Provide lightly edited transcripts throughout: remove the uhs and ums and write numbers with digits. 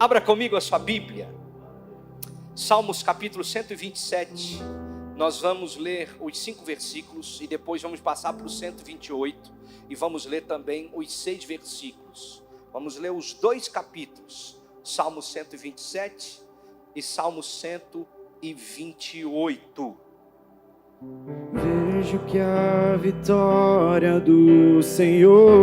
Abra comigo a sua Bíblia, Salmos capítulo 127, nós vamos ler os 5 versículos e depois vamos passar para o 128 e vamos ler também os 6 versículos. Vamos ler os 2 capítulos, Salmo 127 e Salmo 128. Vejo que a vitória do Senhor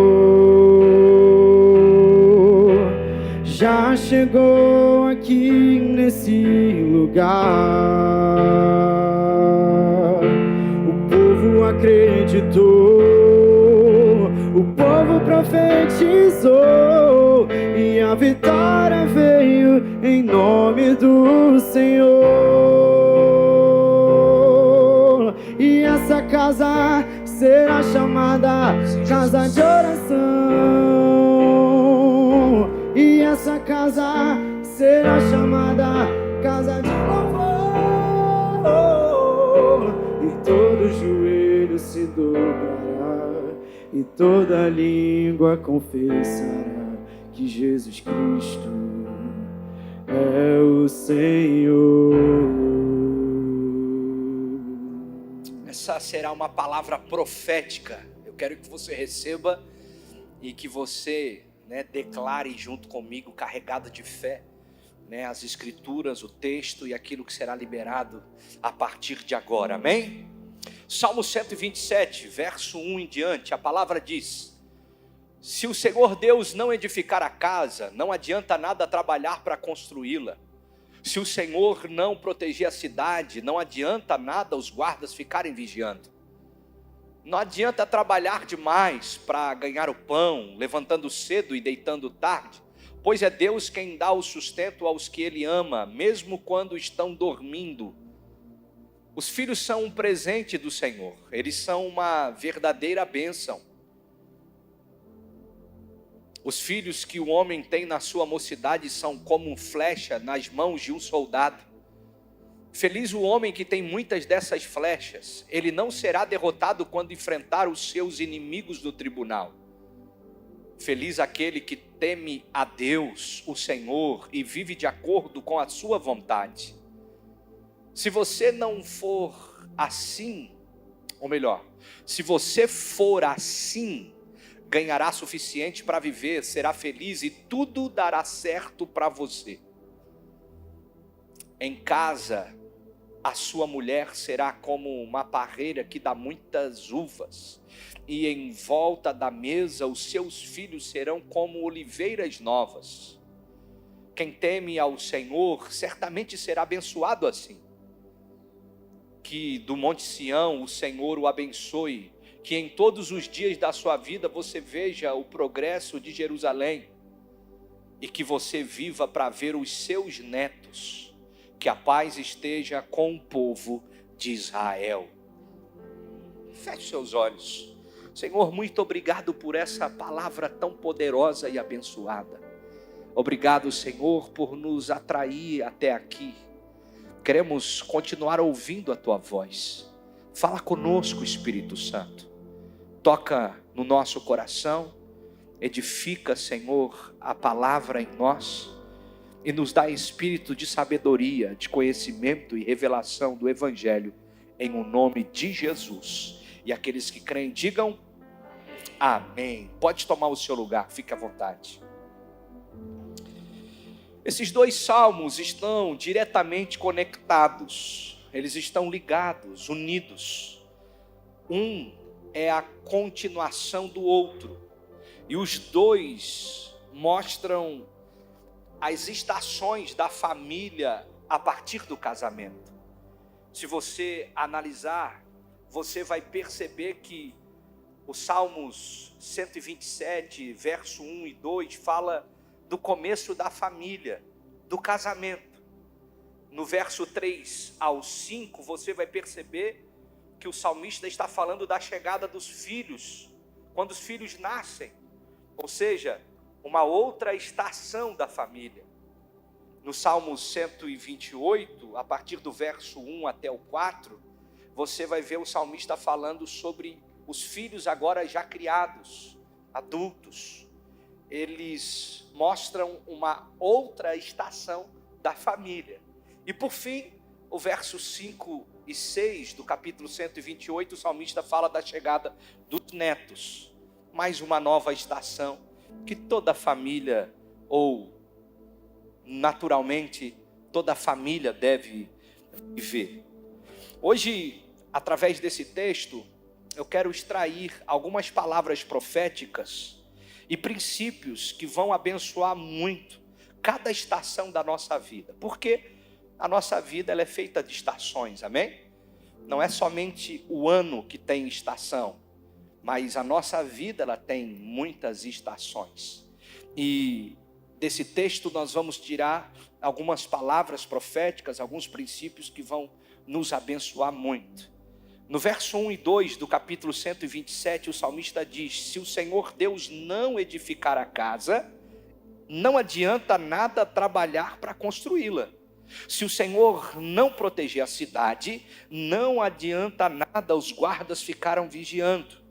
já chegou aqui nesse lugar. O povo acreditou, o povo profetizou, e a vitória veio em nome do Senhor. E essa casa será chamada casa de oração. E essa casa será chamada casa de louvor. E todo joelho se dobrará e toda língua confessará que Jesus Cristo é o Senhor. Essa será uma palavra profética. Eu quero que você receba e que você declare junto comigo, carregado de fé, as escrituras, o texto e aquilo que será liberado a partir de agora, amém? Salmo 127, verso 1 em diante, a palavra diz: se o Senhor Deus não edificar a casa, não adianta nada trabalhar para construí-la. Se o Senhor não proteger a cidade, não adianta nada os guardas ficarem vigiando. Não adianta trabalhar demais para ganhar o pão, levantando cedo e deitando tarde, pois é Deus quem dá o sustento aos que Ele ama, mesmo quando estão dormindo. Os filhos são um presente do Senhor, eles são uma verdadeira bênção. Os filhos que o homem tem na sua mocidade são como flecha nas mãos de um soldado. Feliz o homem que tem muitas dessas flechas, ele não será derrotado quando enfrentar os seus inimigos no tribunal. Feliz aquele que teme a Deus, o Senhor, e vive de acordo com a sua vontade. Se você não for assim, ou melhor, se você for assim, ganhará suficiente para viver, será feliz e tudo dará certo para você. Em casa, a sua mulher será como uma parreira que dá muitas uvas, e em volta da mesa os seus filhos serão como oliveiras novas. Quem teme ao Senhor certamente será abençoado assim. Que do Monte Sião o Senhor o abençoe, que em todos os dias da sua vida você veja o progresso de Jerusalém, e que você viva para ver os seus netos. Que a paz esteja com o povo de Israel. Feche seus olhos. Senhor, muito obrigado por essa palavra tão poderosa e abençoada. Obrigado, Senhor, por nos atrair até aqui. Queremos continuar ouvindo a Tua voz. Fala conosco, Espírito Santo. Toca no nosso coração. Edifica, Senhor, a palavra em nós. E nos dá espírito de sabedoria, de conhecimento e revelação do Evangelho, em o nome de Jesus. E aqueles que creem, digam amém. Pode tomar o seu lugar, fique à vontade. Esses 2 salmos estão diretamente conectados, eles estão ligados, unidos. Um é a continuação do outro, e os 2 mostram as estações da família a partir do casamento. Se você analisar, você vai perceber que o Salmos 127, verso 1 e 2, fala do começo da família, do casamento. No verso 3 ao 5, você vai perceber que o salmista está falando da chegada dos filhos, quando os filhos nascem, ou seja, uma outra estação da família. No Salmo 128, a partir do verso 1 até o 4, você vai ver o salmista falando sobre os filhos agora já criados, adultos. eles mostram uma outra estação da família. E por fim, o verso 5 e 6 do capítulo 128, o salmista fala da chegada dos netos. Mais uma nova estação que toda família, ou naturalmente, toda família deve viver. Hoje, através desse texto, eu quero extrair algumas palavras proféticas e princípios que vão abençoar muito cada estação da nossa vida. Porque a nossa vida ela é feita de estações, amém? Não é somente o ano que tem estação, mas a nossa vida ela tem muitas estações. E desse texto nós vamos tirar algumas palavras proféticas, alguns princípios que vão nos abençoar muito. No verso 1 e 2 do capítulo 127, o salmista diz: se o Senhor Deus não edificar a casa, não adianta nada trabalhar para construí-la. Se o Senhor não proteger a cidade, não adianta nada os guardas ficaram vigiando.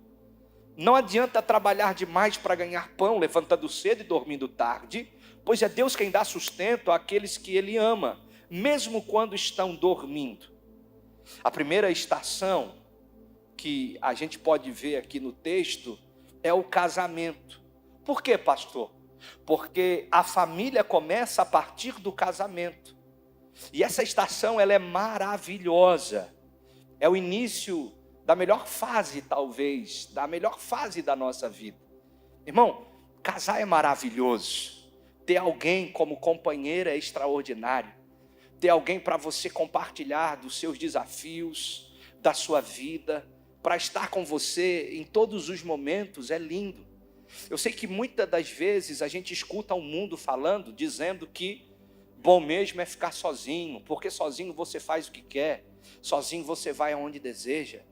Não adianta trabalhar demais para ganhar pão, levantando cedo e dormindo tarde, pois é Deus quem dá sustento àqueles que Ele ama, mesmo quando estão dormindo. A primeira estação que a gente pode ver aqui no texto é o casamento. Por quê, pastor? Porque a família começa a partir do casamento. E essa estação ela é maravilhosa. É o início da melhor fase, talvez, da melhor fase da nossa vida. Irmão, casar é maravilhoso. Ter alguém como companheiro é extraordinário. Ter alguém para você compartilhar dos seus desafios, da sua vida, para estar com você em todos os momentos é lindo. Eu sei que muitas das vezes a gente escuta o mundo falando, dizendo que bom mesmo é ficar sozinho, porque sozinho você faz o que quer, sozinho você vai aonde deseja.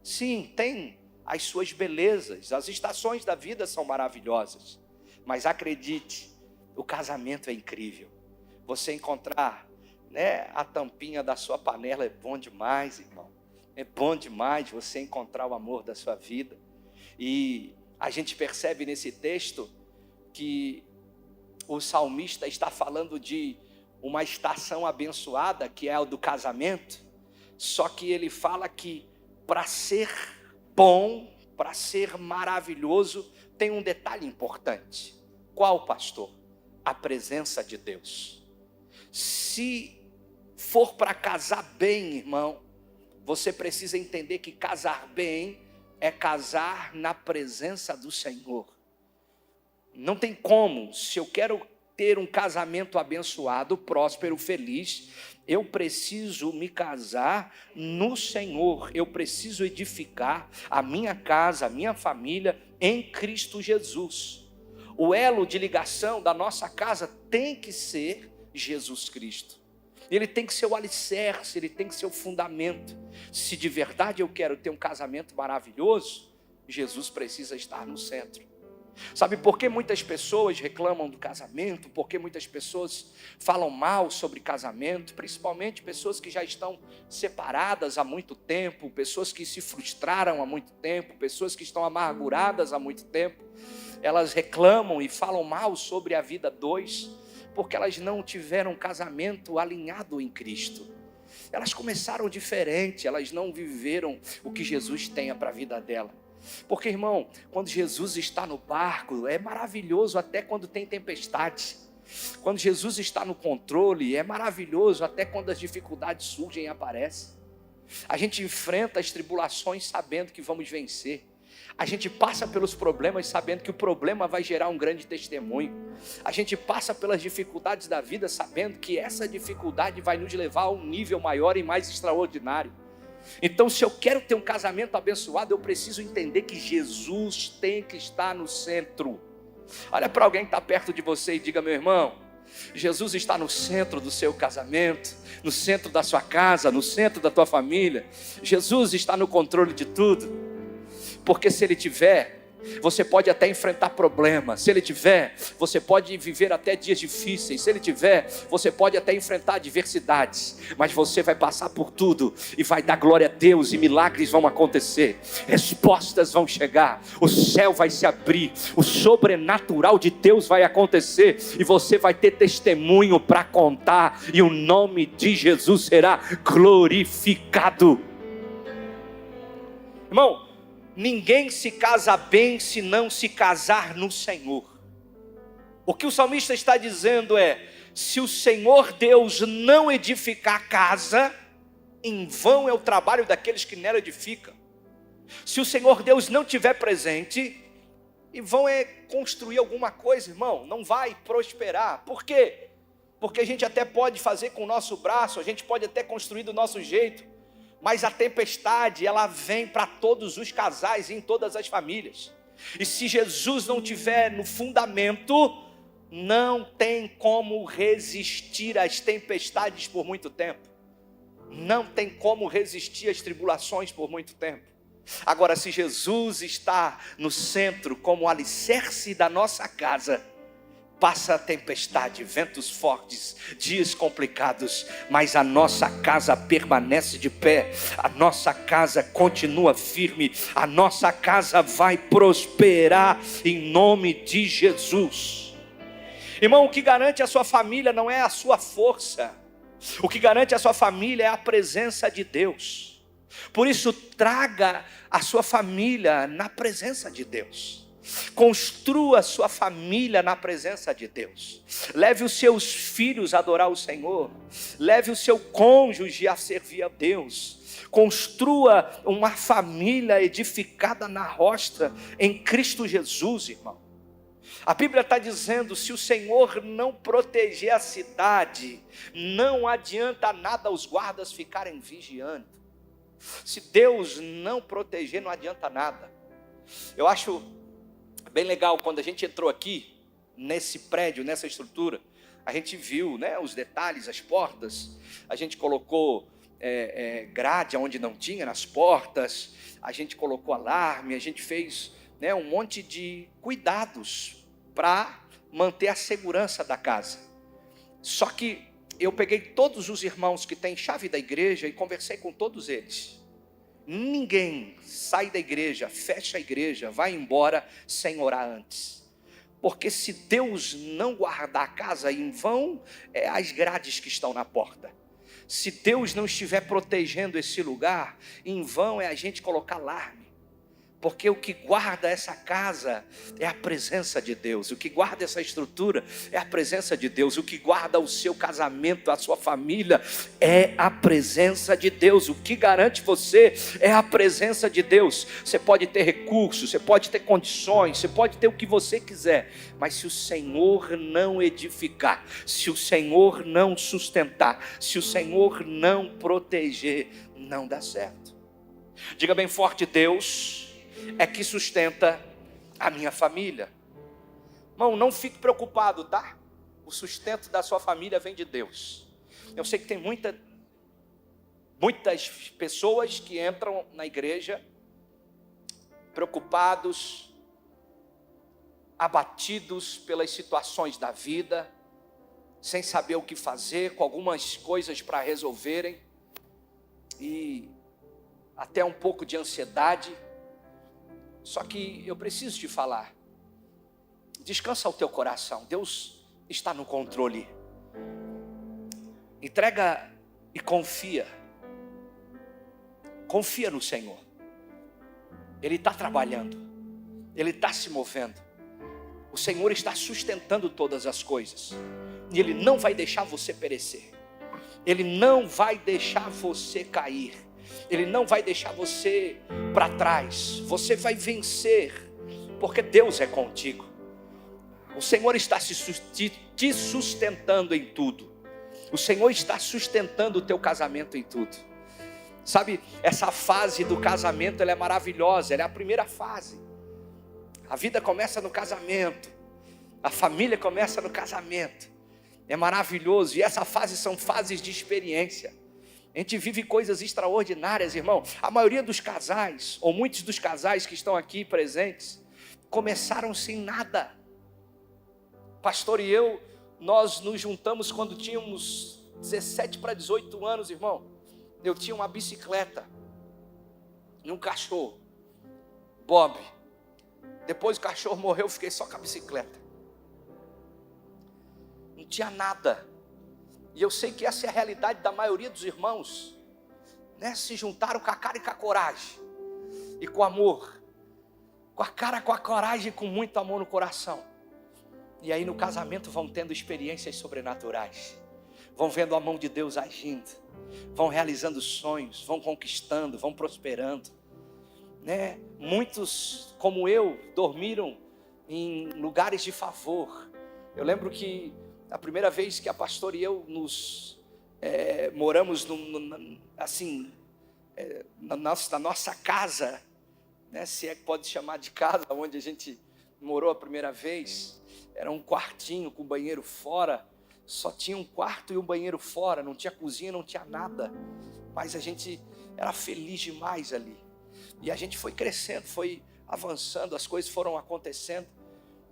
Sim, tem as suas belezas, as estações da vida são maravilhosas, mas acredite, o casamento é incrível. Você encontrar, a tampinha da sua panela é bom demais, irmão. É bom demais você encontrar o amor da sua vida. E a gente percebe nesse texto que o salmista está falando de uma estação abençoada, que é a do casamento, só que ele fala que para ser bom, para ser maravilhoso, tem um detalhe importante. Qual, pastor? A presença de Deus. Se for para casar bem, irmão, você precisa entender que casar bem é casar na presença do Senhor. Não tem como, se eu quero ter um casamento abençoado, próspero, feliz, eu preciso me casar no Senhor, eu preciso edificar a minha casa, a minha família em Cristo Jesus. O elo de ligação da nossa casa tem que ser Jesus Cristo. Ele tem que ser o alicerce, ele tem que ser o fundamento. Se de verdade eu quero ter um casamento maravilhoso, Jesus precisa estar no centro. Sabe por que muitas pessoas reclamam do casamento? Por que muitas pessoas falam mal sobre casamento? Principalmente pessoas que já estão separadas há muito tempo, pessoas que se frustraram há muito tempo, pessoas que estão amarguradas há muito tempo. Elas reclamam e falam mal sobre a vida dois, porque elas não tiveram um casamento alinhado em Cristo. Elas começaram diferente, elas não viveram o que Jesus tenha para a vida dela. Porque, irmão, quando Jesus está no barco, é maravilhoso até quando tem tempestade. Quando Jesus está no controle, é maravilhoso até quando as dificuldades surgem e aparecem. A gente enfrenta as tribulações sabendo que vamos vencer. A gente passa pelos problemas sabendo que o problema vai gerar um grande testemunho. A gente passa pelas dificuldades da vida sabendo que essa dificuldade vai nos levar a um nível maior e mais extraordinário. Então, se eu quero ter um casamento abençoado, eu preciso entender que Jesus tem que estar no centro. Olha para alguém que está perto de você e diga: meu irmão, Jesus está no centro do seu casamento, no centro da sua casa, no centro da tua família. Jesus está no controle de tudo. Porque se Ele tiver, você pode até enfrentar problemas. Se ele tiver, você pode viver até dias difíceis. Se ele tiver, você pode até enfrentar adversidades. Mas você vai passar por tudo e vai dar glória a Deus, e milagres vão acontecer, respostas vão chegar, o céu vai se abrir, o sobrenatural de Deus vai acontecer, e você vai ter testemunho para contar, e o nome de Jesus será glorificado. Irmão, ninguém se casa bem se não se casar no Senhor. O que o salmista está dizendo é: se o Senhor Deus não edificar a casa, em vão é o trabalho daqueles que nela edificam. Se o Senhor Deus não estiver presente, em vão é construir alguma coisa, irmão, não vai prosperar. Por quê? Porque a gente até pode fazer com o nosso braço, a gente pode até construir do nosso jeito, mas a tempestade, ela vem para todos os casais e em todas as famílias. E se Jesus não tiver no fundamento, não tem como resistir às tempestades por muito tempo. Não tem como resistir às tribulações por muito tempo. Agora, se Jesus está no centro como alicerce da nossa casa, passa a tempestade, ventos fortes, dias complicados, mas a nossa casa permanece de pé, a nossa casa continua firme, a nossa casa vai prosperar em nome de Jesus. Irmão, o que garante a sua família não é a sua força, o que garante a sua família é a presença de Deus. Por isso, traga a sua família na presença de Deus. Construa a sua família na presença de Deus. Leve os seus filhos a adorar o Senhor. Leve o seu cônjuge a servir a Deus. Construa uma família edificada na rocha em Cristo Jesus, irmão. A Bíblia está dizendo: se o Senhor não proteger a cidade, não adianta nada os guardas ficarem vigiando. Se Deus não proteger, não adianta nada. Eu acho bem legal, quando a gente entrou aqui, nesse prédio, nessa estrutura, a gente viu, né, os detalhes, as portas, a gente colocou grade onde não tinha, nas portas, a gente colocou alarme, a gente fez, né, um monte de cuidados para manter a segurança da casa. Só que eu peguei todos os irmãos que têm chave da igreja e conversei com todos eles. Ninguém sai da igreja, fecha a igreja, vai embora sem orar antes. Porque se Deus não guardar a casa, em vão é as grades que estão na porta. Se Deus não estiver protegendo esse lugar, em vão é a gente colocar alarme. Porque o que guarda essa casa é a presença de Deus. O que guarda essa estrutura é a presença de Deus. O que guarda o seu casamento, a sua família, é a presença de Deus. O que garante você é a presença de Deus. Você pode ter recursos, você pode ter condições, você pode ter o que você quiser, mas se o Senhor não edificar, se o Senhor não sustentar, se o Senhor não proteger, não dá certo. Diga bem forte: Deus é que sustenta a minha família. Irmão, não fique preocupado, tá? O sustento da sua família vem de Deus. Eu sei que tem muitas pessoas que entram na igreja preocupados, abatidos pelas situações da vida, sem saber o que fazer, com algumas coisas para resolverem, e até um pouco de ansiedade. Só que eu preciso te falar, descansa o teu coração, Deus está no controle. Entrega e confia no Senhor. Ele está trabalhando, Ele está se movendo, o Senhor está sustentando todas as coisas, e Ele não vai deixar você perecer, Ele não vai deixar você cair, Ele não vai deixar você para trás. Você vai vencer, porque Deus é contigo. O Senhor está te sustentando em tudo. O Senhor está sustentando o teu casamento em tudo. Sabe, essa fase do casamento, ela é maravilhosa, ela é a primeira fase. A vida começa no casamento, a família começa no casamento. É maravilhoso, e essa fase são fases de experiência. A gente vive coisas extraordinárias, irmão. A maioria dos casais, ou muitos dos casais que estão aqui presentes, começaram sem nada. Pastor e eu, nós nos juntamos quando tínhamos 17 para 18 anos, irmão. Eu tinha uma bicicleta e um cachorro, Bob. Depois o cachorro morreu, eu fiquei só com a bicicleta. Não tinha nada. E eu sei que essa é a realidade da maioria dos irmãos, né? Se juntaram com a cara e com a coragem, e com amor, com a cara, com a coragem, com muito amor no coração. E aí no casamento vão tendo experiências sobrenaturais, vão vendo a mão de Deus agindo, vão realizando sonhos, vão conquistando, vão prosperando, né? Muitos, como eu, dormiram em lugares de favor. Eu lembro que a primeira vez que a pastora e eu nos moramos na nossa casa, né, se é que pode chamar de casa, onde a gente morou a primeira vez, era um quartinho com banheiro fora, só tinha um quarto e um banheiro fora, não tinha cozinha, não tinha nada, mas a gente era feliz demais ali, e a gente foi crescendo, foi avançando, as coisas foram acontecendo,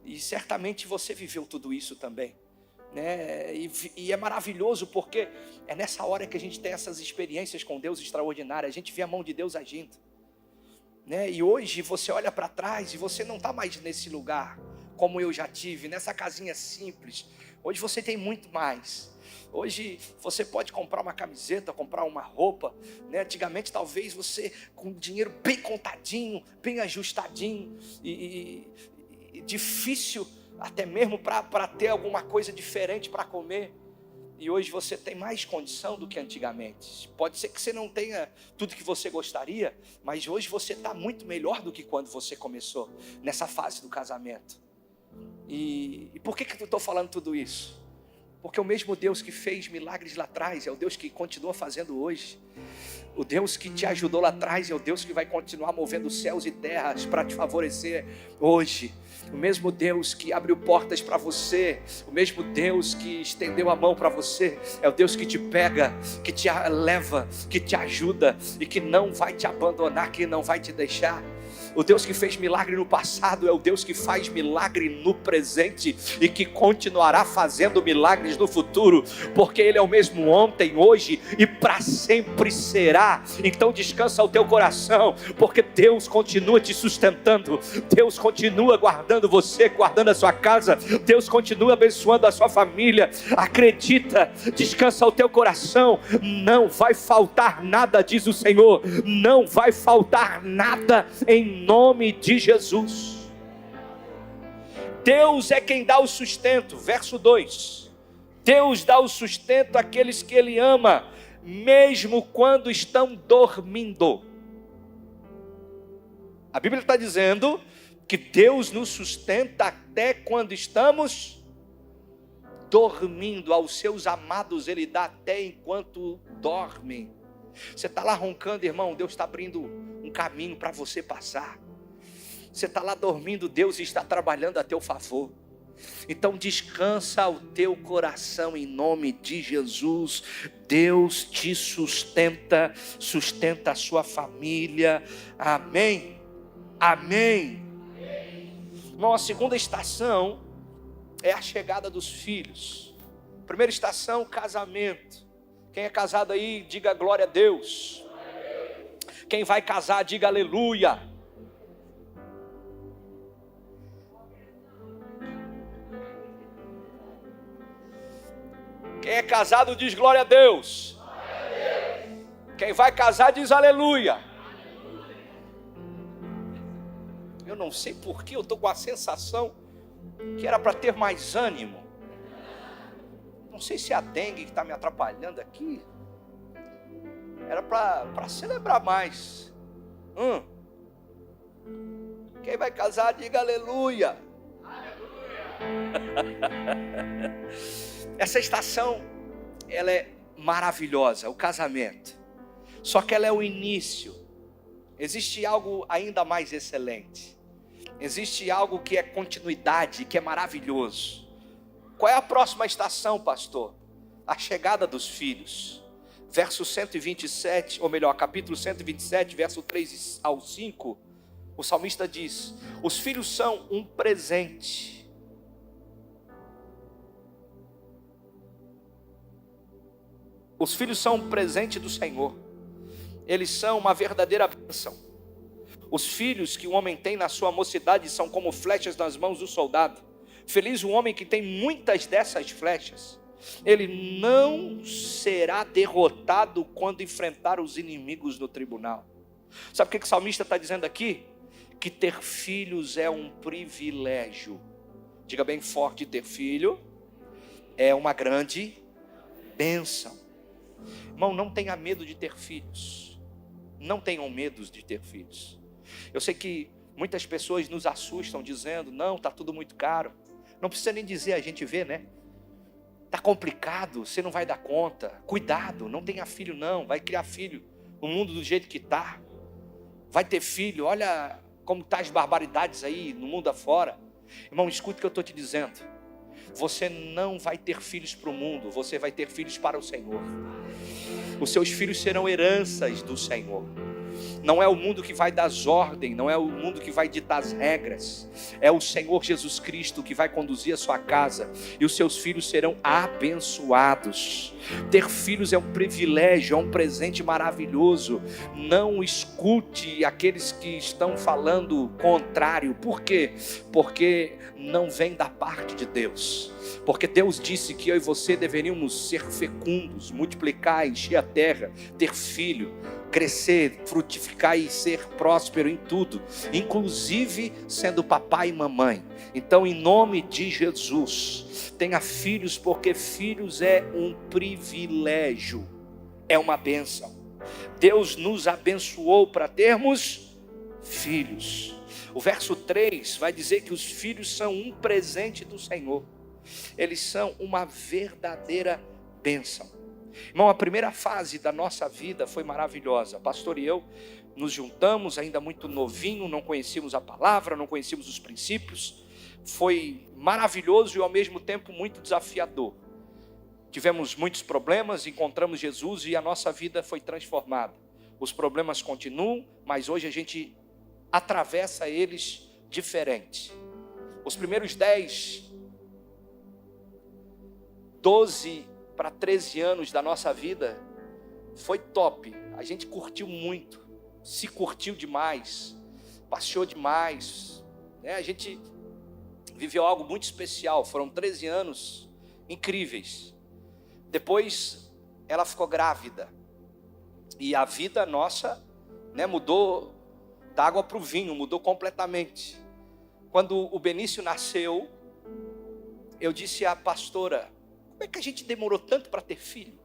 e certamente você viveu tudo isso também, né? E é maravilhoso, porque é nessa hora que a gente tem essas experiências com Deus extraordinárias, a gente vê a mão de Deus agindo, né? E hoje você olha para trás e você não está mais nesse lugar como eu já tive, nessa casinha simples. Hoje você tem muito mais. Hoje você pode comprar uma camiseta, comprar uma roupa, né? Antigamente talvez você com dinheiro bem contadinho, bem ajustadinho, e difícil até mesmo para ter alguma coisa diferente para comer. E hoje você tem mais condição do que antigamente. Pode ser que você não tenha tudo que você gostaria, mas hoje você está muito melhor do que quando você começou nessa fase do casamento. E por que eu estou falando tudo isso? Porque o mesmo Deus que fez milagres lá atrás é o Deus que continua fazendo hoje. O Deus que te ajudou lá atrás é o Deus que vai continuar movendo céus e terras para te favorecer hoje. O mesmo Deus que abriu portas para você, o mesmo Deus que estendeu a mão para você, é o Deus que te pega, que te leva, que te ajuda e que não vai te abandonar, que não vai te deixar. O Deus que fez milagre no passado é o Deus que faz milagre no presente e que continuará fazendo milagres no futuro, porque Ele é o mesmo ontem, hoje e para sempre será. Então descansa o teu coração, porque Deus continua te sustentando, Deus continua guardando você, guardando a sua casa, Deus continua abençoando a sua família. Acredita, descansa o teu coração, não vai faltar nada, diz o Senhor, não vai faltar nada em nome de Jesus. Deus é quem dá o sustento, verso 2. Deus dá o sustento àqueles que Ele ama, mesmo quando estão dormindo. A Bíblia está dizendo que Deus nos sustenta até quando estamos dormindo. Aos seus amados Ele dá até enquanto dormem. Você está lá roncando, irmão, Deus está abrindo um caminho para você passar. Você está lá dormindo, Deus está trabalhando a teu favor. Então descansa o teu coração em nome de Jesus. Deus te sustenta, sustenta a sua família. Amém? Amém. Irmão, a segunda estação é a chegada dos filhos. Primeira estação, casamento. Quem é casado aí, diga glória a Deus. Quem vai casar, diga aleluia. Quem é casado diz glória a Deus. Quem vai casar diz aleluia. Eu não sei porque eu estou com a sensação que era para ter mais ânimo. Não sei se é a dengue que está me atrapalhando aqui. Era para celebrar mais. Quem vai casar diga aleluia. Essa estação, ela é maravilhosa, o casamento. Só que ela é o início. Existe algo ainda mais excelente. Existe algo que é continuidade, que é maravilhoso. Qual é a próxima estação, pastor? A chegada dos filhos. Verso 127, ou melhor, capítulo 127, verso 3 ao 5. O salmista diz: os filhos são um presente. Os filhos são um presente do Senhor. Eles são uma verdadeira bênção. Os filhos que o homem tem na sua mocidade são como flechas nas mãos do soldado. Feliz o homem que tem muitas dessas flechas. Ele não será derrotado quando enfrentar os inimigos no tribunal. Sabe o que o salmista está dizendo aqui? Que ter filhos é um privilégio. Diga bem forte: ter filho é uma grande bênção. Irmão, não tenha medo de ter filhos. Não tenham medo de ter filhos. Eu sei que muitas pessoas nos assustam dizendo: não, está tudo muito caro. Não precisa nem dizer, a gente vê, né? Está complicado, você não vai dar conta. Cuidado, não tenha filho não. Vai criar filho no mundo do jeito que está. Vai ter filho, olha como estão as barbaridades aí no mundo afora. Irmão, escute o que eu estou te dizendo. Você não vai ter filhos para o mundo, você vai ter filhos para o Senhor. Os seus filhos serão heranças do Senhor. Não é o mundo que vai dar as ordens, não é o mundo que vai ditar as regras. É o Senhor Jesus Cristo que vai conduzir a sua casa. E os seus filhos serão abençoados. Ter filhos é um privilégio, é um presente maravilhoso. Não escute aqueles que estão falando contrário. Por quê? Porque não vem da parte de Deus. Porque Deus disse que eu e você deveríamos ser fecundos, multiplicar, encher a terra, ter filho, crescer, frutificar e ser próspero em tudo, inclusive sendo papai e mamãe. Então, em nome de Jesus, tenha filhos, porque filhos é um privilégio, é uma bênção. Deus nos abençoou para termos filhos. O verso 3 vai dizer que os filhos são um presente do Senhor. Eles são uma verdadeira bênção. Irmão, a primeira fase da nossa vida foi maravilhosa. Pastor e eu nos juntamos ainda muito novinho, não conhecíamos a palavra, não conhecíamos os princípios. Foi maravilhoso e ao mesmo tempo muito desafiador. Tivemos muitos problemas, encontramos Jesus e a nossa vida foi transformada. Os problemas continuam, mas hoje a gente atravessa eles diferente. Os primeiros 12 para 13 anos da nossa vida foi top. A gente curtiu muito, se curtiu demais, passeou demais, né? A gente viveu algo muito especial. Foram 13 anos incríveis. Depois ela ficou grávida e a vida nossa, né, mudou da água para o vinho, mudou completamente. Quando o Benício nasceu, eu disse à pastora: como é que a gente demorou tanto para ter filho?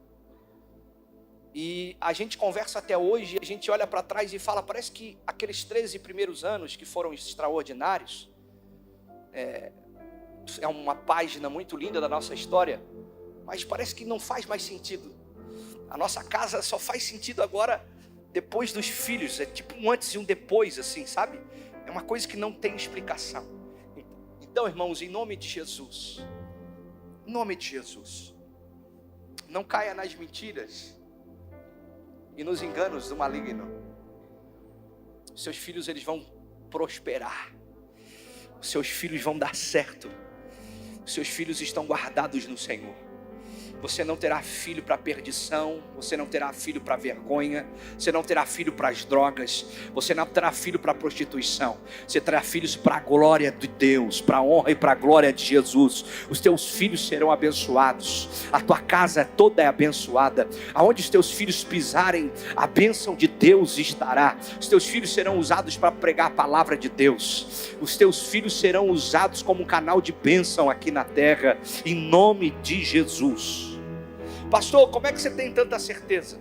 E a gente conversa até hoje, a gente olha para trás e fala: parece que aqueles 13 primeiros anos que foram extraordinários, é uma página muito linda da nossa história, mas parece que não faz mais sentido. A nossa casa só faz sentido agora depois dos filhos, é tipo um antes e um depois, assim, sabe? É uma coisa que não tem explicação. Então, irmãos, em nome de Jesus, em nome de Jesus, não caia nas mentiras e nos enganos do maligno. Seus filhos, eles vão prosperar. Os seus filhos vão dar certo. Os seus filhos estão guardados no Senhor. Você não terá filho para perdição, você não terá filho para vergonha, você não terá filho para as drogas, você não terá filho para prostituição, você terá filhos para a glória de Deus, para a honra e para a glória de Jesus. Os teus filhos serão abençoados, a tua casa toda é abençoada, aonde os teus filhos pisarem, a bênção de Deus estará. Os teus filhos serão usados para pregar a palavra de Deus, os teus filhos serão usados como um canal de bênção aqui na terra, em nome de Jesus. Pastor, como é que você tem tanta certeza?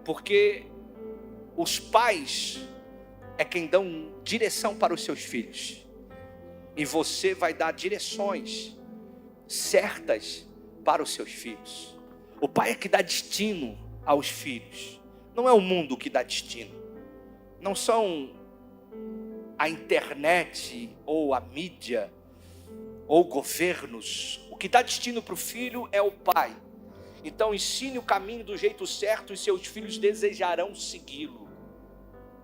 Porque os pais é quem dão direção para os seus filhos. E você vai dar direções certas para os seus filhos. O pai é que dá destino aos filhos. Não é o mundo que dá destino. Não são a internet ou a mídia ou governos. O que dá destino para o filho é o pai. Então ensine o caminho do jeito certo e seus filhos desejarão segui-lo.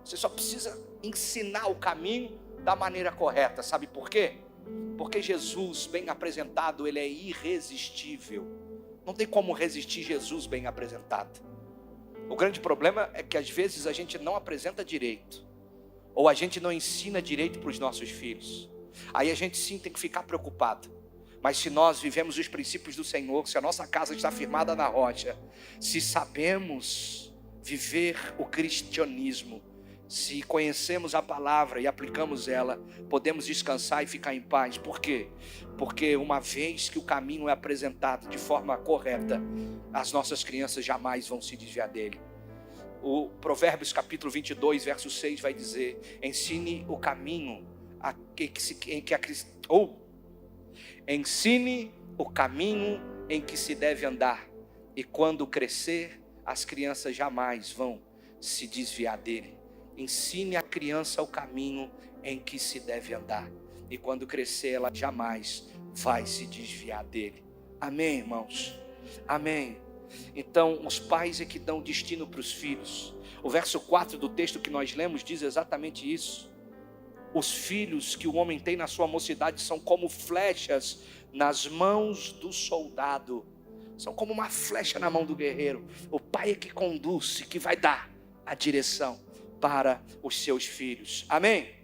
Você só precisa ensinar o caminho da maneira correta. Sabe por quê? Porque Jesus, bem apresentado, ele é irresistível. Não tem como resistir Jesus bem apresentado. O grande problema é que às vezes a gente não apresenta direito, ou a gente não ensina direito para os nossos filhos. Aí a gente sim tem que ficar preocupado. Mas se nós vivemos os princípios do Senhor, se a nossa casa está firmada na rocha, se sabemos viver o cristianismo, se conhecemos a palavra e aplicamos ela, podemos descansar e ficar em paz. Por quê? Porque uma vez que o caminho é apresentado de forma correta, as nossas crianças jamais vão se desviar dele. O Provérbios capítulo 22, verso 6 vai dizer: ensine o caminho ensine o caminho em que se deve andar, e quando crescer, as crianças jamais vão se desviar dele. Ensine a criança o caminho em que se deve andar, e quando crescer, ela jamais vai se desviar dele. Amém, irmãos? Amém. Então, os pais é que dão destino para os filhos. O verso 4 do texto que nós lemos diz exatamente isso. Os filhos que o homem tem na sua mocidade são como flechas nas mãos do soldado. São como uma flecha na mão do guerreiro. O pai é que conduz, que vai dar a direção para os seus filhos. Amém?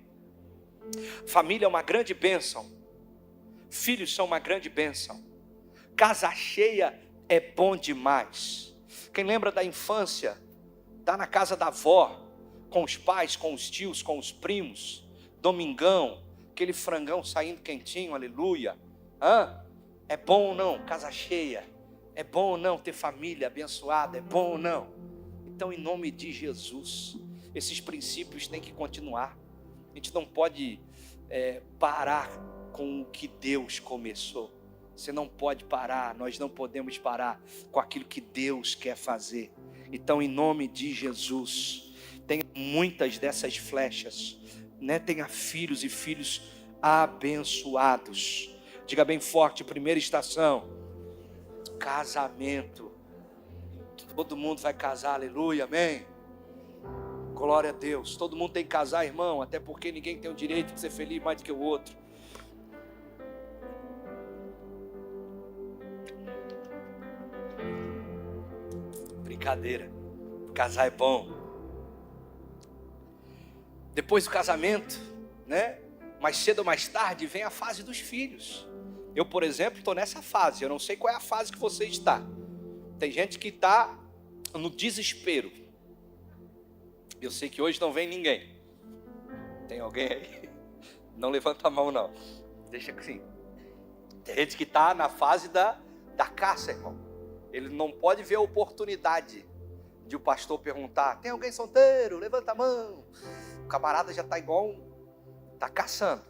Família é uma grande bênção. Filhos são uma grande bênção. Casa cheia é bom demais. Quem lembra da infância, tá na casa da avó, com os pais, com os tios, com os primos, domingão, aquele frangão saindo quentinho, aleluia. É bom ou não? Casa cheia. É bom ou não ter família abençoada? É bom ou não? Então, em nome de Jesus, esses princípios têm que continuar. A gente não pode parar com o que Deus começou. Você não pode parar, nós não podemos parar com aquilo que Deus quer fazer. Então, em nome de Jesus, tenha muitas dessas flechas, né? Tenha filhos e filhos abençoados. Diga bem forte, primeira estação: casamento. Todo mundo vai casar, aleluia, amém? Glória a Deus. Todo mundo tem que casar, irmão, até porque ninguém tem o direito de ser feliz mais do que o outro. Brincadeira. Casar é bom. Depois do casamento, né? Mais cedo ou mais tarde vem a fase dos filhos. Eu, por exemplo, estou nessa fase. Eu não sei qual é a fase que você está. Tem gente que está no desespero. Eu sei que hoje não vem ninguém. Tem alguém aí? Não levanta a mão, não. Deixa assim. Tem gente que está na fase da caça, irmão. Ele não pode ver a oportunidade de o pastor perguntar: tem alguém solteiro? Levanta a mão. O camarada já está igual, está caçando.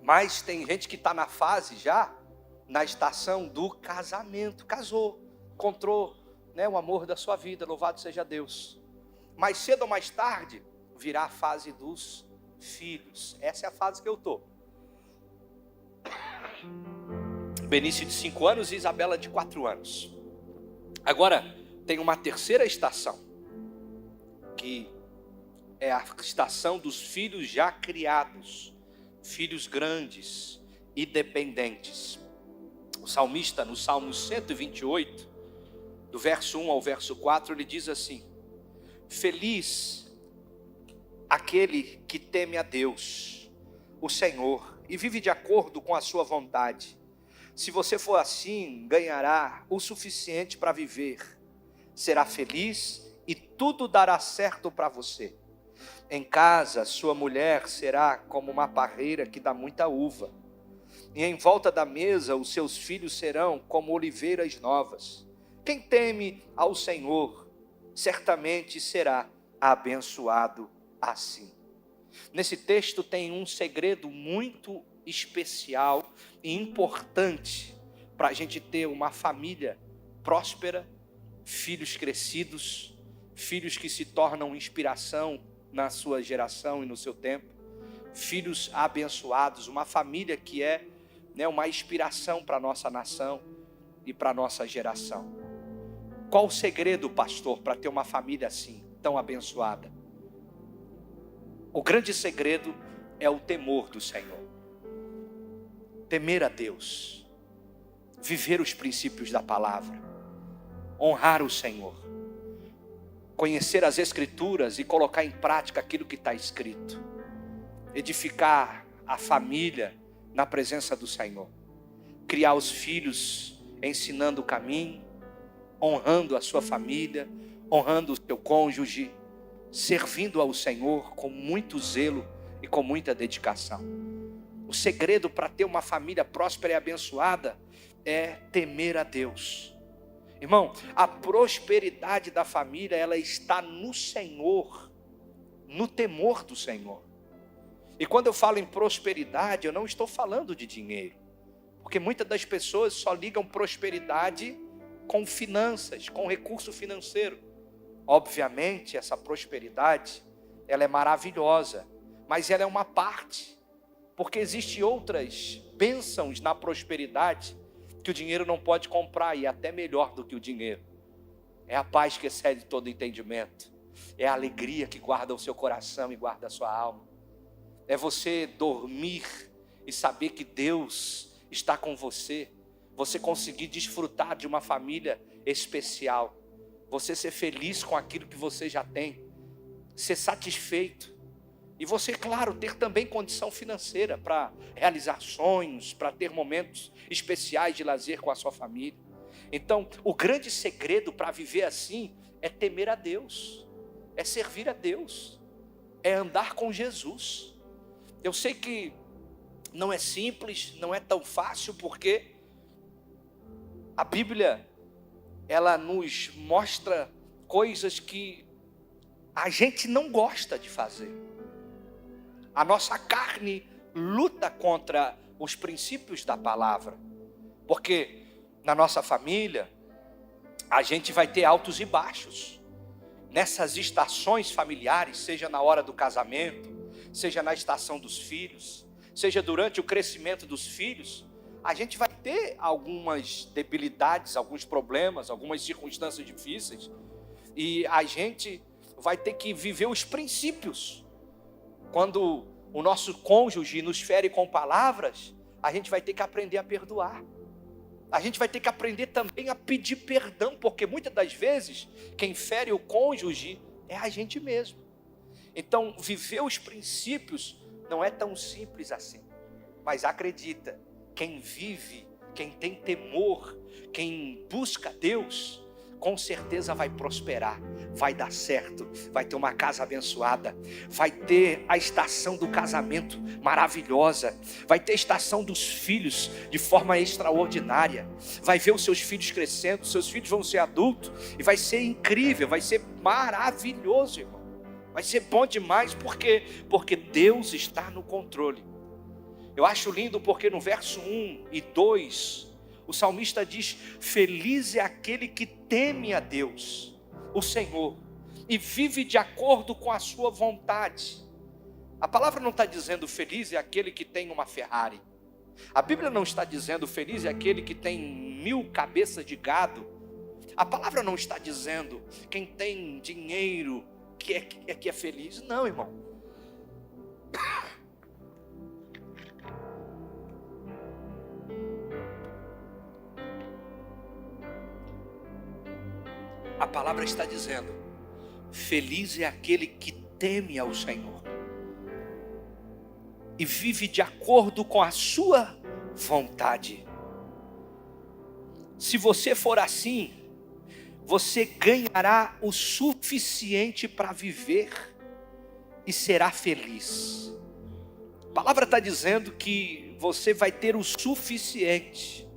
Mas tem gente que está na fase já, na estação do casamento. Casou, encontrou, né, o amor da sua vida, louvado seja Deus. Mais cedo ou mais tarde, virá a fase dos filhos. Essa é a fase que eu estou. Benício de 5 anos e Isabela de 4 anos. Agora, tem uma terceira estação, que é a estação dos filhos já criados, filhos grandes e dependentes. O salmista, no Salmo 128, do verso 1 ao verso 4, ele diz assim: feliz aquele que teme a Deus, o Senhor, e vive de acordo com a sua vontade. Se você for assim, ganhará o suficiente para viver, será feliz e tudo dará certo para você. Em casa, sua mulher será como uma parreira que dá muita uva, e em volta da mesa os seus filhos serão como oliveiras novas. Quem teme ao Senhor, certamente será abençoado assim. Nesse texto tem um segredo muito especial e importante para a gente ter uma família próspera, filhos crescidos, filhos que se tornam inspiração na sua geração e no seu tempo, filhos abençoados, uma família que é, né, uma inspiração para a nossa nação e para a nossa geração. Qual o segredo, pastor, para ter uma família assim, tão abençoada? O grande segredo é o temor do Senhor. Temer a Deus, viver os princípios da palavra, honrar o Senhor, conhecer as Escrituras e colocar em prática aquilo que está escrito, edificar a família na presença do Senhor, criar os filhos ensinando o caminho, honrando a sua família, honrando o seu cônjuge, servindo ao Senhor com muito zelo e com muita dedicação. O segredo para ter uma família próspera e abençoada é temer a Deus. Irmão, a prosperidade da família, ela está no Senhor, no temor do Senhor. E quando eu falo em prosperidade, eu não estou falando de dinheiro, porque muitas das pessoas só ligam prosperidade com finanças, com recurso financeiro. Obviamente, essa prosperidade, ela é maravilhosa, mas ela é uma parte, porque existem outras bênçãos na prosperidade que o dinheiro não pode comprar, e é até melhor do que o dinheiro. É a paz que excede todo entendimento, é a alegria que guarda o seu coração e guarda a sua alma, é você dormir e saber que Deus está com você, você conseguir desfrutar de uma família especial, você ser feliz com aquilo que você já tem, ser satisfeito, e você, claro, ter também condição financeira para realizar sonhos, para ter momentos especiais de lazer com a sua família. Então, o grande segredo para viver assim é temer a Deus, é servir a Deus, é andar com Jesus. Eu sei que não é simples, não é tão fácil, porque a Bíblia, ela nos mostra coisas que a gente não gosta de fazer. A nossa carne luta contra os princípios da palavra, porque na nossa família a gente vai ter altos e baixos. Nessas estações familiares, seja na hora do casamento, seja na estação dos filhos, seja durante o crescimento dos filhos, a gente vai ter algumas debilidades, alguns problemas, algumas circunstâncias difíceis, e a gente vai ter que viver os princípios. Quando o nosso cônjuge nos fere com palavras, a gente vai ter que aprender a perdoar. A gente vai ter que aprender também a pedir perdão, porque muitas das vezes quem fere o cônjuge é a gente mesmo. Então, viver os princípios não é tão simples assim. Mas acredita, quem vive, quem tem temor, quem busca Deus, com certeza vai prosperar, vai dar certo, vai ter uma casa abençoada, vai ter a estação do casamento maravilhosa, vai ter a estação dos filhos de forma extraordinária, vai ver os seus filhos crescendo, seus filhos vão ser adultos, e vai ser incrível, vai ser maravilhoso, irmão, vai ser bom demais, porque Deus está no controle. Eu acho lindo porque no verso 1 e 2, o salmista diz: feliz é aquele que teme a Deus, o Senhor, e vive de acordo com a sua vontade. A palavra não está dizendo feliz é aquele que tem uma Ferrari. A Bíblia não está dizendo feliz é aquele que tem 1000 cabeças de gado. A palavra não está dizendo quem tem dinheiro que é feliz. Não, irmão. A palavra está dizendo: feliz é aquele que teme ao Senhor e vive de acordo com a sua vontade. Se você for assim, você ganhará o suficiente para viver e será feliz. A palavra está dizendo que você vai ter o suficiente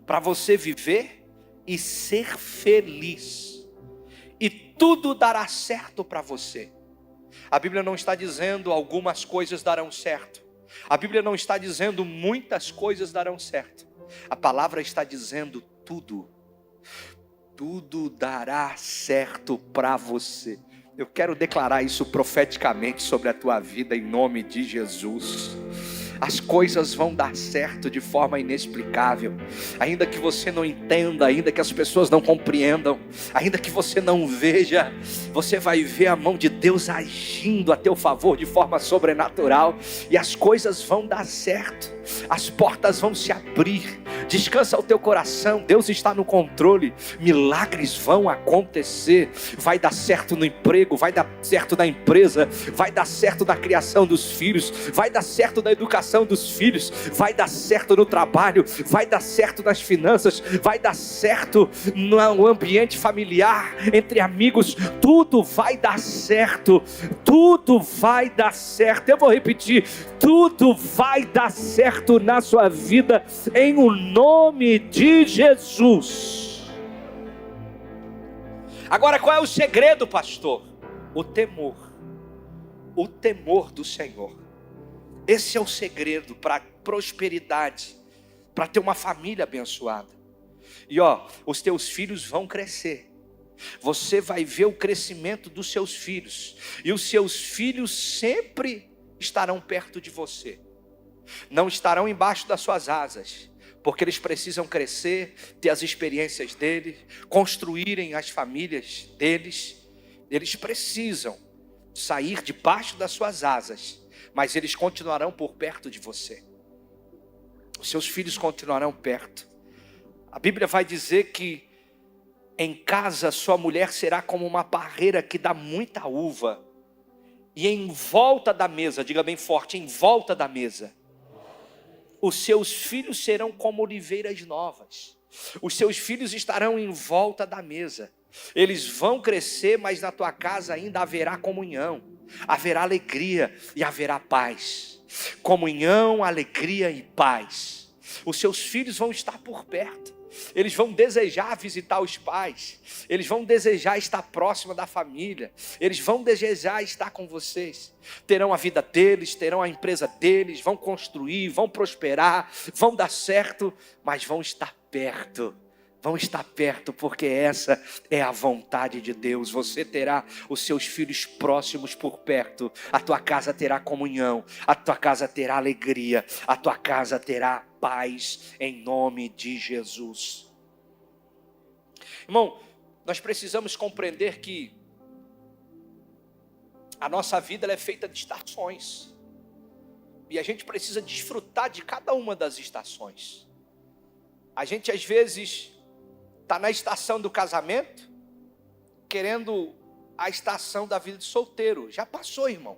para você viver e ser feliz. E tudo dará certo para você. A Bíblia não está dizendo algumas coisas darão certo. A Bíblia não está dizendo muitas coisas darão certo. A palavra está dizendo tudo. Tudo dará certo para você. Eu quero declarar isso profeticamente sobre a tua vida em nome de Jesus. as coisas vão dar certo de forma inexplicável. Ainda que você não entenda, ainda que as pessoas não compreendam, ainda que você não veja, você vai ver a mão de Deus agindo a teu favor de forma sobrenatural, e as coisas vão dar certo, as portas vão se abrir. Descansa o teu coração, Deus está no controle, milagres vão acontecer. Vai dar certo no emprego, vai dar certo na empresa, vai dar certo na criação dos filhos, vai dar certo na educação dos filhos, vai dar certo no trabalho, vai dar certo nas finanças, vai dar certo no ambiente familiar, entre amigos. Tudo vai dar certo, tudo vai dar certo. Eu vou repetir, tudo vai dar certo na sua vida, em o nome de Jesus. Agora, qual é o segredo, pastor? O temor do Senhor. Esse é o segredo para prosperidade, para ter uma família abençoada. E os teus filhos vão crescer. Você vai ver o crescimento dos seus filhos, e os seus filhos sempre estarão perto de você. Não estarão embaixo das suas asas, porque eles precisam crescer, ter as experiências deles, construírem as famílias deles. Eles precisam sair debaixo das suas asas, mas eles continuarão por perto de você. Os seus filhos continuarão perto. A Bíblia vai dizer que em casa sua mulher será como uma parreira que dá muita uva, e em volta da mesa, diga bem forte, em volta da mesa, os seus filhos serão como oliveiras novas. Os seus filhos estarão em volta da mesa. Eles vão crescer, mas na tua casa ainda haverá comunhão, haverá alegria e haverá paz. Comunhão, alegria e paz. Os seus filhos vão estar por perto. Eles vão desejar visitar os pais, eles vão desejar estar próximo da família, eles vão desejar estar com vocês. Terão a vida deles, terão a empresa deles, vão construir, vão prosperar, vão dar certo, mas vão estar perto. Vão estar perto, porque essa é a vontade de Deus. Você terá os seus filhos próximos por perto. A tua casa terá comunhão, a tua casa terá alegria, a tua casa terá paz, em nome de Jesus. Irmão, nós precisamos compreender que a nossa vida ela é feita de estações, e a gente precisa desfrutar de cada uma das estações. A gente às vezes está na estação do casamento, querendo a estação da vida de solteiro. Já passou, irmão.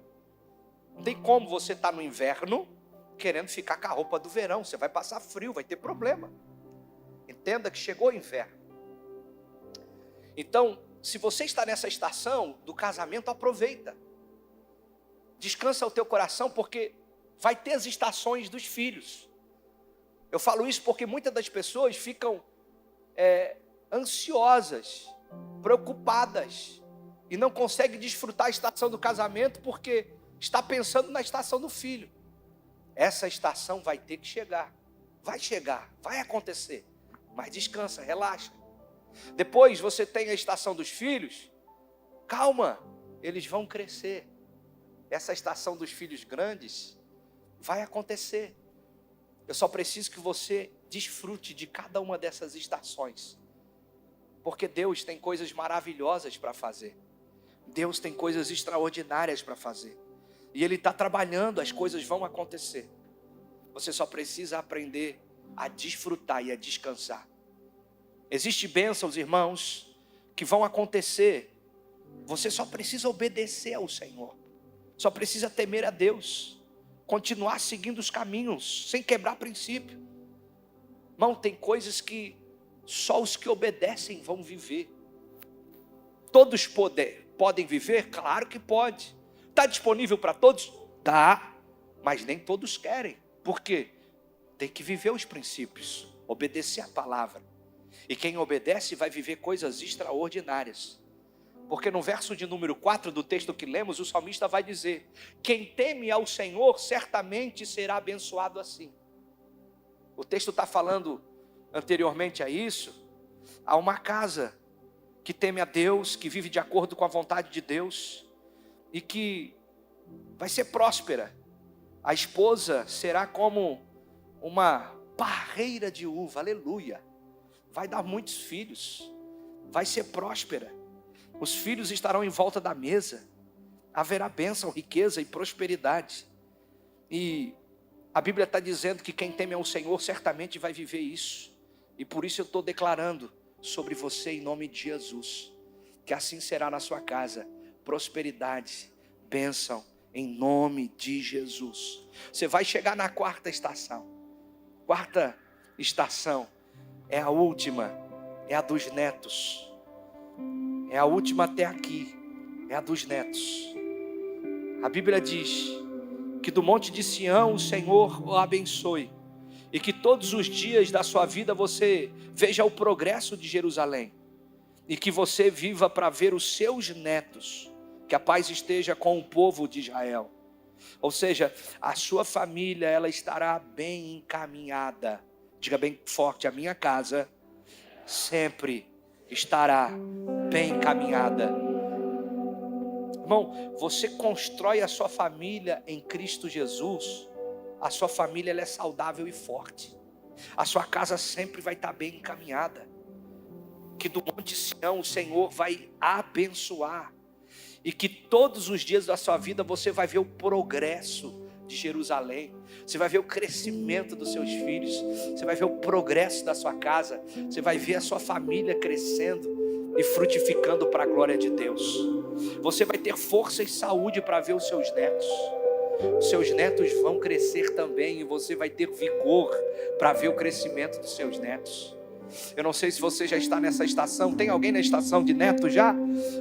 Não tem como você estar no inverno querendo ficar com a roupa do verão. Você vai passar frio, vai ter problema. Entenda que chegou o inverno. Então, se você está nessa estação do casamento, aproveita. Descansa o teu coração, porque vai ter as estações dos filhos. Eu falo isso porque muitas das pessoas ficam ansiosas, preocupadas, e não conseguem desfrutar a estação do casamento porque está pensando na estação do filho. Essa estação vai ter que chegar, vai acontecer, mas descansa, relaxa. Depois você tem a estação dos filhos, calma, eles vão crescer. Essa estação dos filhos grandes vai acontecer. Eu só preciso que você desfrute de cada uma dessas estações, porque Deus tem coisas maravilhosas para fazer. Deus tem coisas extraordinárias para fazer, e Ele está trabalhando, as coisas vão acontecer. Você só precisa aprender a desfrutar e a descansar. Existem bênçãos, irmãos, que vão acontecer. Você só precisa obedecer ao Senhor, só precisa temer a Deus, continuar seguindo os caminhos, sem quebrar princípio. Irmão, tem coisas que só os que obedecem vão viver. Todos podem viver? Claro que pode. Está disponível para todos? Tá, mas nem todos querem. Por quê? Tem que viver os princípios, obedecer a palavra. E quem obedece vai viver coisas extraordinárias. Porque no verso de número 4 do texto que lemos, o salmista vai dizer: quem teme ao Senhor certamente será abençoado assim. O texto está falando anteriormente a isso, há uma casa que teme a Deus, que vive de acordo com a vontade de Deus, e que vai ser próspera. A esposa será como uma parreira de uva, aleluia. Vai dar muitos filhos, vai ser próspera. Os filhos estarão em volta da mesa. Haverá bênção, riqueza e prosperidade. E a Bíblia está dizendo que quem teme ao Senhor certamente vai viver isso. E por isso eu estou declarando sobre você em nome de Jesus, que assim será na sua casa, prosperidade, bênção, em nome de Jesus. Você vai chegar na quarta estação. Quarta estação é a última, é a dos netos. É a última até aqui, é a dos netos. A Bíblia diz que do monte de Sião o Senhor o abençoe, e que todos os dias da sua vida você veja o progresso de Jerusalém, e que você viva para ver os seus netos. Que a paz esteja com o povo de Israel. Ou seja, a sua família, ela estará bem encaminhada. Diga bem forte: a minha casa sempre estará bem encaminhada. Irmão, você constrói a sua família em Cristo Jesus. A sua família, ela é saudável e forte. A sua casa sempre vai estar bem encaminhada. Que do monte Sião o Senhor vai abençoar. E que todos os dias da sua vida você vai ver o progresso de Jerusalém. Você vai ver o crescimento dos seus filhos. Você vai ver o progresso da sua casa. Você vai ver a sua família crescendo e frutificando para a glória de Deus. Você vai ter força e saúde para ver os seus netos. Os seus netos vão crescer também, e você vai ter vigor para ver o crescimento dos seus netos. Eu não sei se você já está nessa estação. Tem alguém na estação de neto já?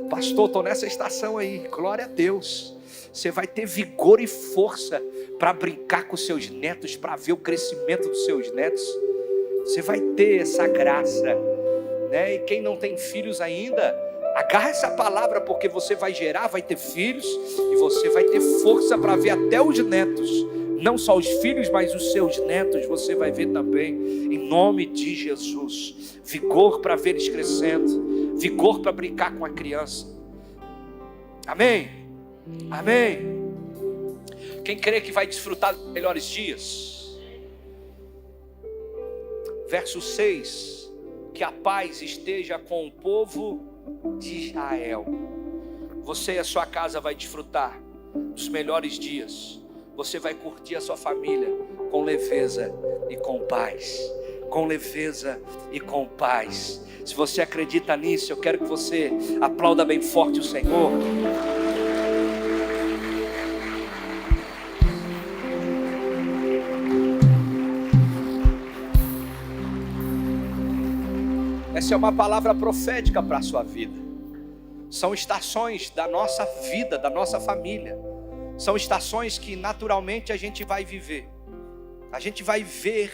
Pastor, estou nessa estação aí. Glória a Deus. Você vai ter vigor e força para brincar com seus netos, para ver o crescimento dos seus netos. Você vai ter essa graça, né? E quem não tem filhos ainda, agarra essa palavra, porque você vai gerar, vai ter filhos, e você vai ter força para ver até os netos. Não só os filhos, mas os seus netos você vai ver também, em nome de Jesus. Vigor para ver eles crescendo, vigor para brincar com a criança. Amém? Amém? Quem crê que vai desfrutar dos melhores dias? Verso 6: que a paz esteja com o povo de Israel. Você e a sua casa vai desfrutar dos melhores dias. Você vai curtir a sua família com leveza e com paz. Com leveza e com paz. Se você acredita nisso, eu quero que você aplauda bem forte o Senhor. Essa é uma palavra profética para a sua vida. São estações da nossa vida, da nossa família. São estações que naturalmente a gente vai viver. A gente vai ver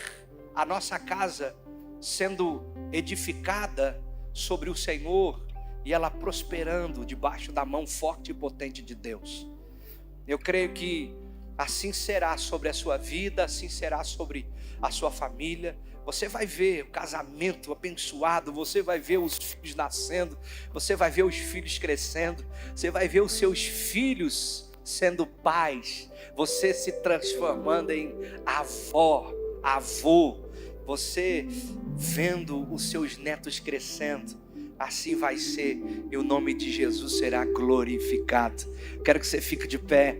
a nossa casa sendo edificada sobre o Senhor e ela prosperando debaixo da mão forte e potente de Deus. Eu creio que assim será sobre a sua vida, assim será sobre a sua família. Você vai ver o casamento abençoado, você vai ver os filhos nascendo, você vai ver os filhos crescendo, você vai ver os seus filhos sendo pais, você se transformando em avó, avô, você vendo os seus netos crescendo. Assim vai ser, e o nome de Jesus será glorificado. Quero que você fique de pé.